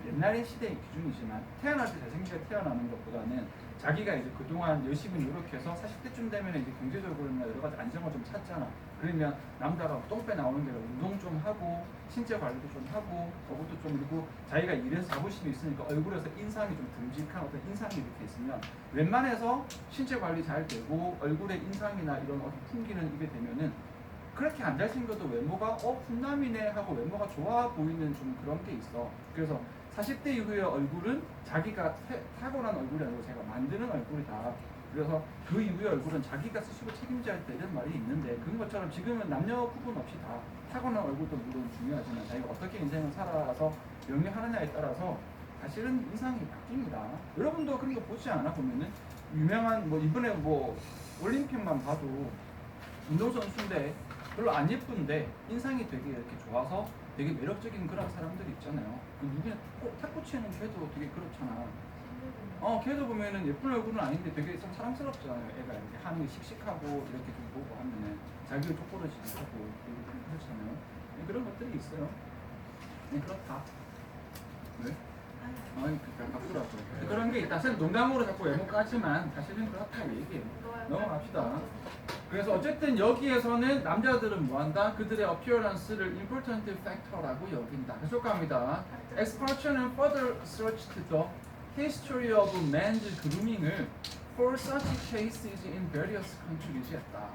옛날의 시대의 기준이지만 태어날 때 잘생기게 태어나는 것보다는 자기가 이제 그동안 열심히 노력해서 40대쯤 되면 이제 경제적으로나 여러 가지 안정을 좀 찾잖아. 그러면 남자가 똥배 나오는 게 운동 좀 하고 신체 관리도 좀 하고 그것도 좀 그리고 자기가 일해서 자부심이 있으니까 얼굴에서 인상이 좀 듬직한 어떤 인상이 이렇게 있으면 웬만해서 신체 관리 잘 되고 얼굴의 인상이나 이런 어떤 풍기는 이게 되면은 그렇게 안 잘생겨도 외모가 훈남이네 하고 외모가 좋아 보이는 좀 그런 게 있어. 그래서 40대 이후의 얼굴은 자기가 타고난 얼굴이 아니고 제가 만드는 얼굴이다. 그래서 그 이후의 얼굴은 자기가 스스로 책임져야 할 때 이런 말이 있는데 그런 것처럼 지금은 남녀 구분 없이 다 타고난 얼굴도 물론 중요하지만 자기가 어떻게 인생을 살아가서 영위하느냐에 따라서 사실은 인상이 바뀝니다. 여러분도 그런 거 보지 않아 보면은 유명한 이번에 올림픽만 봐도 운동선수인데 별로 안 예쁜데 인상이 되게 이렇게 좋아서 되게 매력적인 그런 사람들이 있잖아요. 누구냐 탁구 치는 걔도 되게 그렇잖아. 걔도 보면은 예쁜 얼굴은 아닌데 되게 좀 사랑스럽잖아요. 애가 이렇게 하는 게 씩씩하고 이렇게 좀 보고 하면은 자기를 똑부러지기도 하고 그렇잖아요. 그런 것들이 있어요. 그렇다. 왜? 바꾸라고. 그런 게 있다. 사실 농담으로 자꾸 외모 까지만 사실은 그렇다고 얘기해요. 넘어갑시다. 그래서 어쨌든 여기에서는 남자들은 뭐한다? 그들의 appearance를 important factor라고 여긴다. 계속합니다. Expert는 further searched the history of men's grooming을 for such cases in various countries 했다.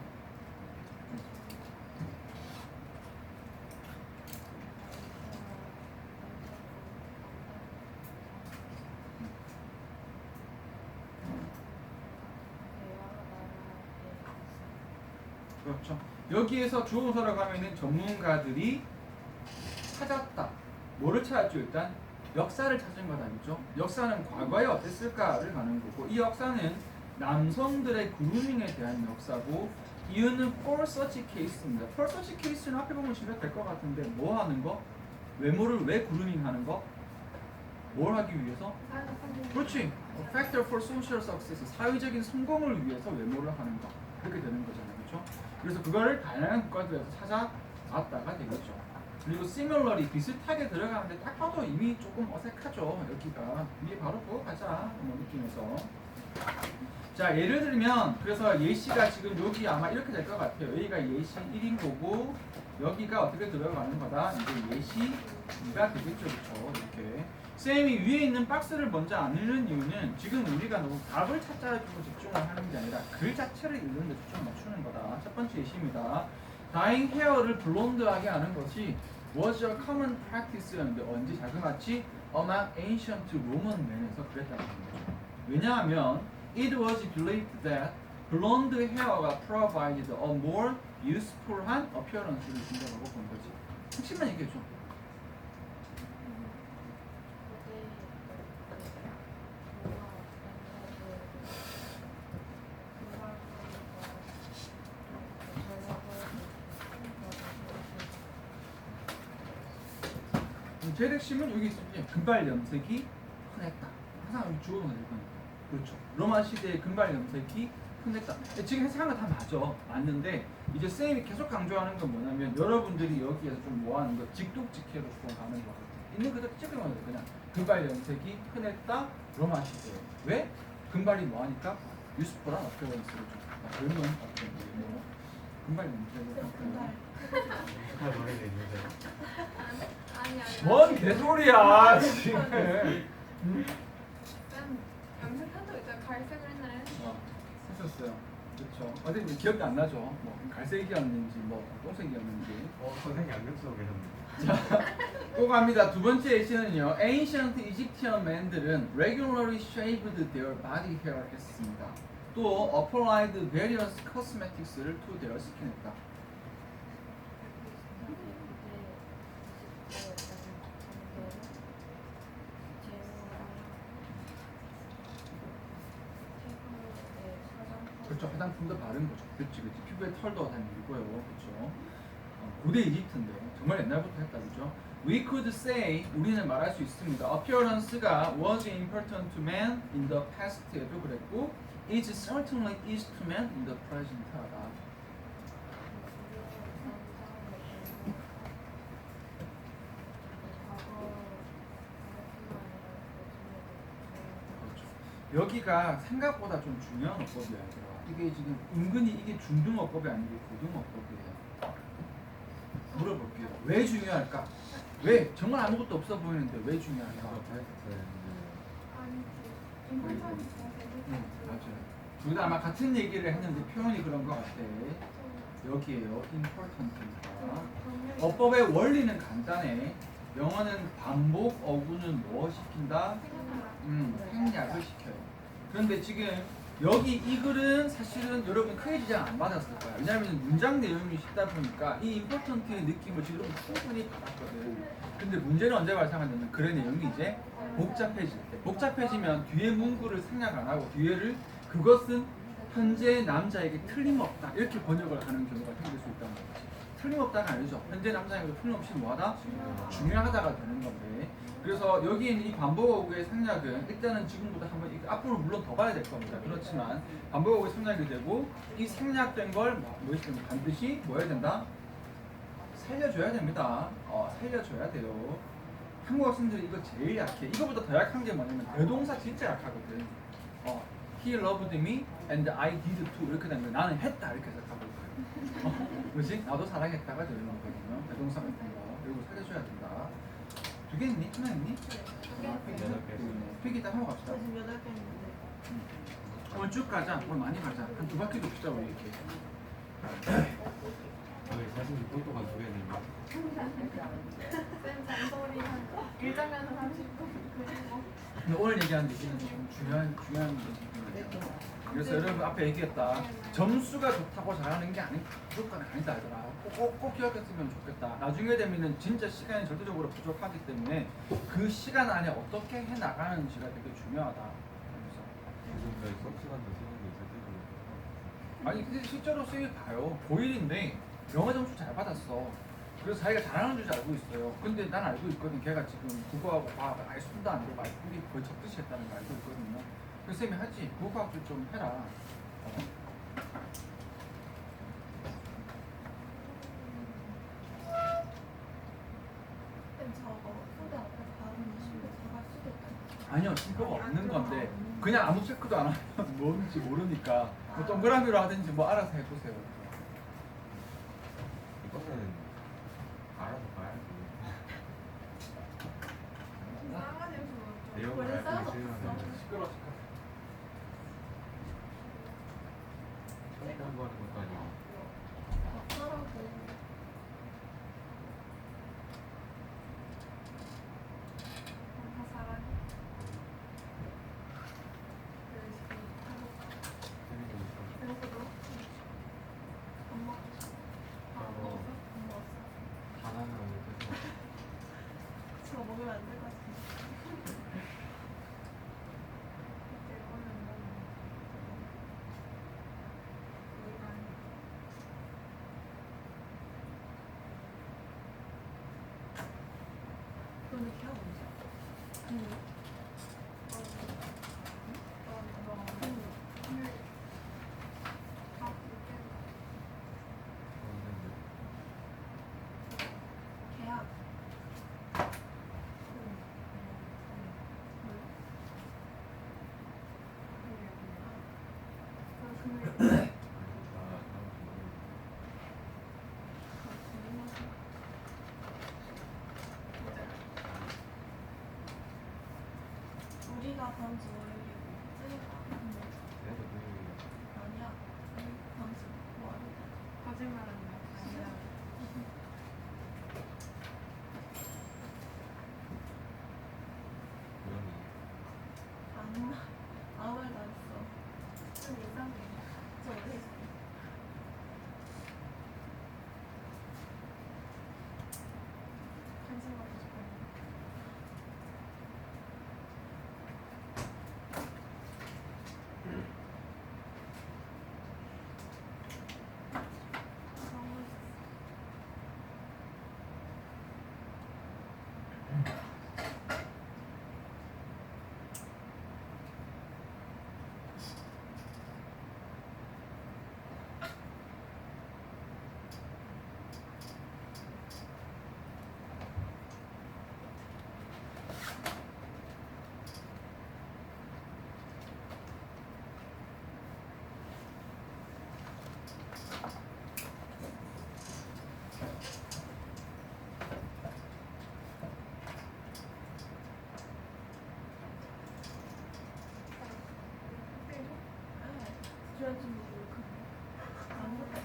그렇죠. 여기에서 주어동사로 가면은 전문가들이 찾았다. 뭐를 찾았죠? 일단 역사를 찾은 거다, 그죠? 역사는 과거에 어땠을까를 가는 거고, 이 역사는 남성들의 그루밍에 대한 역사고, 이유는 for such case입니다. for such case는 앞에 보면 진짜 될 것 같은데, 뭐 하는 거? 외모를 왜 그루밍 하는 거? 뭘 하기 위해서? 그렇지. A factor for social success. 사회적인 성공을 위해서 외모를 하는 거. 그렇게 되는 거잖아요, 그렇죠? 그래서 그거를 다양한 국가들에서 찾아왔다가 되겠죠. 그리고 similarly 비슷하게 들어가는데 딱 봐도 이미 조금 어색하죠. 여기가 위에 바로 그거 가자 뭐 느낌에서. 자, 예를 들면 그래서 예시가 지금 여기 아마 이렇게 될 것 같아요. 여기가 예시 1인 거고 여기가 어떻게 들어가는 거다. 이제 예시 2가 되겠죠, 그렇죠? 이렇게. 쌤이 위에 있는 박스를 먼저 안 읽는 이유는 지금 우리가 너무 답을 찾자에 좀 집중을 하는 게 아니라 글 자체를 읽는 데 초점 맞추는 거다. 첫 번째 예시입니다. 다잉 헤어를 블론드하게 하는 것이 was a common practice였는데 언제 자그마치 among ancient Roman men에서 그랬다는 거죠. 왜냐하면 it was believed that blonde hair가 provided a more useful한 appearance를 준다고 본 거지. 핵심만 얘기해줘. 제일 핵심은 여기 있습니다. 금발 염색이 흔했다. 항상 여기 주어가 될 거니까. 그렇죠. 로마 시대의 금발 염색이 흔했다. 지금 해석한 거 다 맞아. 맞는데 이제 쌤이 계속 강조하는 건 뭐냐면 여러분들이 여기에서 좀 뭐하는 거 직독직해로 좀 가는 거 같아. 있는 그대로 찍으면 돼. 그냥 금발 염색이 흔했다. 로마 시대. 왜? 금발이 뭐하니까 유스풀한 어피어런스를 좀. 젊은 어떤 뭐 금발 염색을 하고. 정말 머리가 있는데. 아니. 뭔 개소리야 지금. 쌤 염색한 적 있잖아. 갈색을 옛날에 했어. 했었어요. 그렇죠. 어디 기억이 안 나죠. 뭐 갈색이었는지 뭐 똥색이었는지. 선생님 안경 쓰고 계셨는데. 또 갑니다. 두 번째 예시는요. Ancient Egyptian men들은 regularly shaved their body hair 했습니다. 또 applied various cosmetics를 to their skin 했다. 그렇죠. 화장품도 바른 거죠. 그렇지, 그렇지. 피부에 털도 다 밀고요. 그렇죠. 고대 이집트인데 정말 옛날부터 했다, 그렇죠. We could say 우리는 말할 수 있습니다. Appearance가 was important to man in the past에도 그랬고, it certainly is to man in the present 하다. 여기가 생각보다 좀 중요한 어법이야, 얘들아. 이게 지금 은근히 이게 중등어법이 아니고 고등어법이에요. 물어볼게요. 왜 중요할까? 왜? 정말 아무것도 없어 보이는데 왜 중요할까? 아니지. 인물사진 맞아요. 둘 다 아마 같은 얘기를 했는데 표현이 그런 것 같아. 여기에요. important니까. 어법의 원리는 간단해. 영어는 반복 어구는 뭐 시킨다? 생략을 시켜요. 그런데 지금 여기 이 글은 사실은 여러분 크게 지장 안 받았을 거야. 왜냐하면 문장 내용이 쉽다 보니까 이 important의 느낌을 지금 충분히 받았거든. 근데 문제는 언제 발생하냐면 글의 내용이 이제 복잡해질 때. 복잡해지면 뒤에 문구를 생략 안 하고 뒤에를 그것은 현재 남자에게 틀림없다 이렇게 번역을 하는 경우가 생길 수 있다는 거지. 틀림없다가 아니죠. 현재 남자에게 틀림없이 뭐하다? 중요하다가 되는 건데. 그래서 여기 있는 이 반복어구의 생략은 일단은 지금보다 한번 앞으로 물론 더 봐야 될 겁니다. 그렇지만 반복어구의 생략이 되고 이 생략된 걸 뭐 있으면 반드시 뭐 해야 된다? 살려줘야 됩니다. 살려줘야 돼요. 한국 학생들이 이거 제일 약해. 이거보다 더 약한 게 뭐냐면 대동사 진짜 약하거든. He loved me and I did too 이렇게 되면 나는 했다 이렇게 생각하고 그렇지? 나도 사랑했다가 되는 거거든요. 대동사 같은 거. 그리고 살려줘야 된다. 두 개 있니? 하나 있니? 픽 이따 하고 갑시다. 지금 8개 있는데. 오늘 쭉 가자. 오늘 많이 가자. 한 두 바퀴 돕시다 우리 이렇게. 저희 사진 똑똑한 두 개는 쌤 잔소리 한 1장면은 30분 그리고 근데 오늘 얘기하는 얘기는 좀 중요한 얘기입니다. 그래서 여러분 앞에 얘기했다. 점수가 좋다고 잘하는 게 무조건 아니다 얘들아. 꼭 기억했으면 좋겠다. 나중에 되면은 진짜 시간이 절대적으로 부족하기 때문에 그 시간 안에 어떻게 해 나가는지가 되게 중요하다. 그래서 지금까지 수업 시간도 쓰는 게 있을 때도 아니 근데 실제로 수입 봐요. 고1인데 영어 점수 잘 받았어. 그래서 자기가 잘하는 줄 알고 있어요. 근데 난 알고 있거든. 걔가 지금 국어하고 과학 아예 손도 안 대고 말풀이 거의 적듯이 했다는 거 알고 있거든요. 그래서 쌤이 하지. 국어학도 좀 해라. 저거 소대 앞에 바르는 신고 들어갈 수도 있다. 아니요, 신표가 없는 건데 그냥 아무 체크도 안 하면 뭔지 모르니까 뭐 동그라미로 하든지 뭐 알아서 해보세요. 이거는 알아서 봐야지. 싸가지고 내용을 원래 알고 싸워서 있으면 시끄러. 공부하는 것도 아니고 어쩌라고. 다 사랑해. 열심히 해볼까? 재밌는 거 있어. 배고프도? 안 먹고 싶어. 안 먹었어? 안 먹었어. 바나나 먹어서 저거 먹으면 안 될 것 같은데. 이제 오늘 뭐 너는 걔가 뭔지 알아? 걔야. 우리가 다음 주 월요일이고 쟤가 아니야. 다음 주 월요일. 거짓말하는 거 아니야. 아무 말도 안 했어. 좀 이상해. 저 어디 있어? 관심 갖고 싶어. 너무 주연진 모르고 아무것도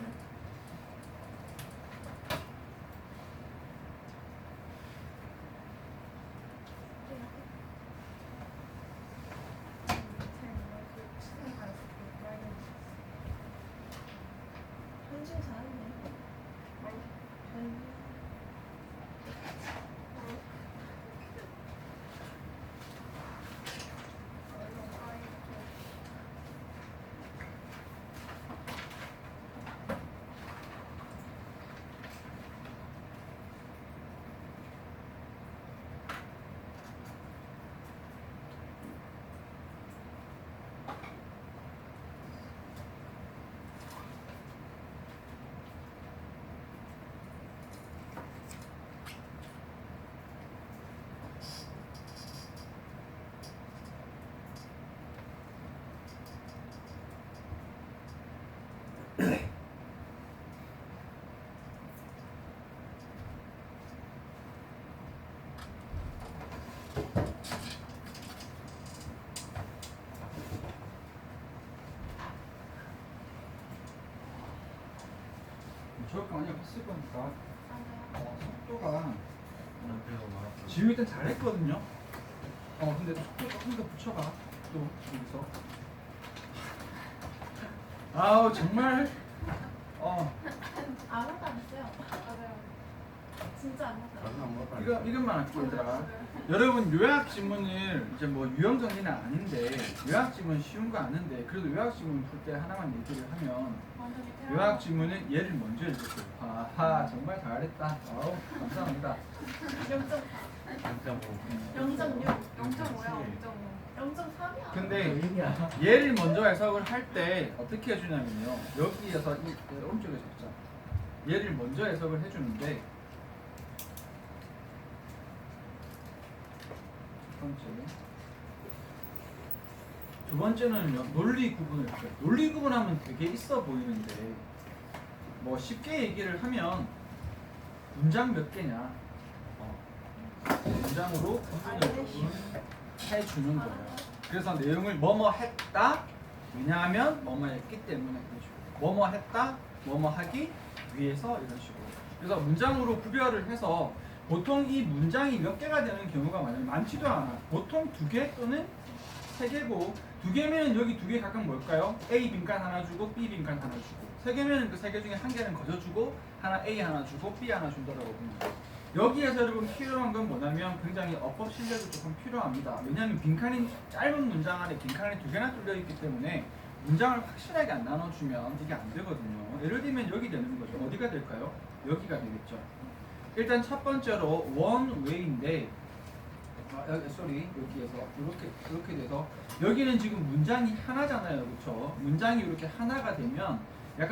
현진 잘했네. 현진. 저렇게 많이 봤을 거니까 속도가 남편하고 말았어. 지금 일단 잘했거든요. 근데 속도 조금 더 붙여봐. 또 여기서 아우 정말 아무것도 안 했어요. 맞아요. 진짜 아무것도 안 했어요. 이것만 할게 얘들아. 여러분 요약 지문을 이제 뭐 유형 정리는 아닌데 요약 지문 쉬운 거 아는데 그래도 요약 지문 풀 때 하나만 얘기를 하면 완전 밑에 요약 지문은 얘를 먼저 읽을게요. 아하 정말 잘했다. 아우 감사합니다. 0.4. 0.5 0.6. 0.5야 0.5. 0.3이야. 근데 얘를 먼저 해석을 할 때 어떻게 해주냐면요. 여기에서 이 오른쪽에 적자. 얘를 먼저 해석을 해주는데 첫 번째. 두 번째는요. 논리 구분을 해요. 논리 구분하면 되게 있어 보이는데 뭐 쉽게 얘기를 하면 문장 몇 개냐. 문장으로 구분을 해주는 거예요. 그래서 내용을 뭐뭐 했다. 왜냐하면 뭐뭐 했기 때문에 해주고 뭐뭐 했다. 뭐뭐 하기 위해서 이런 식으로. 그래서 문장으로 구별을 해서 보통 이 문장이 몇 개가 되는 경우가 많지도 않아. 보통 2개 또는 3개고 2개면 여기 2개 각각 뭘까요? A 빈칸 하나 주고 B 빈칸 하나 주고 3개면 그 3개 중에 1개는 거저주고 하나 A 하나 주고 B 하나 준다라고 봅니다. 여기에서 여러분 필요한 건 뭐냐면 굉장히 어법 실력이 조금 필요합니다. 왜냐하면 빈칸이 짧은 문장 안에 빈칸이 2개나 뚫려 있기 때문에 문장을 확실하게 안 나눠주면 이게 안 되거든요. 예를 들면 여기 되는 거죠. 어디가 될까요? 여기가 되겠죠. 일단 첫 번째로 one way인데 여기에서 이렇게 돼서 여기는 지금 문장이 하나잖아요. 그렇죠? 문장이 이렇게 하나가 되면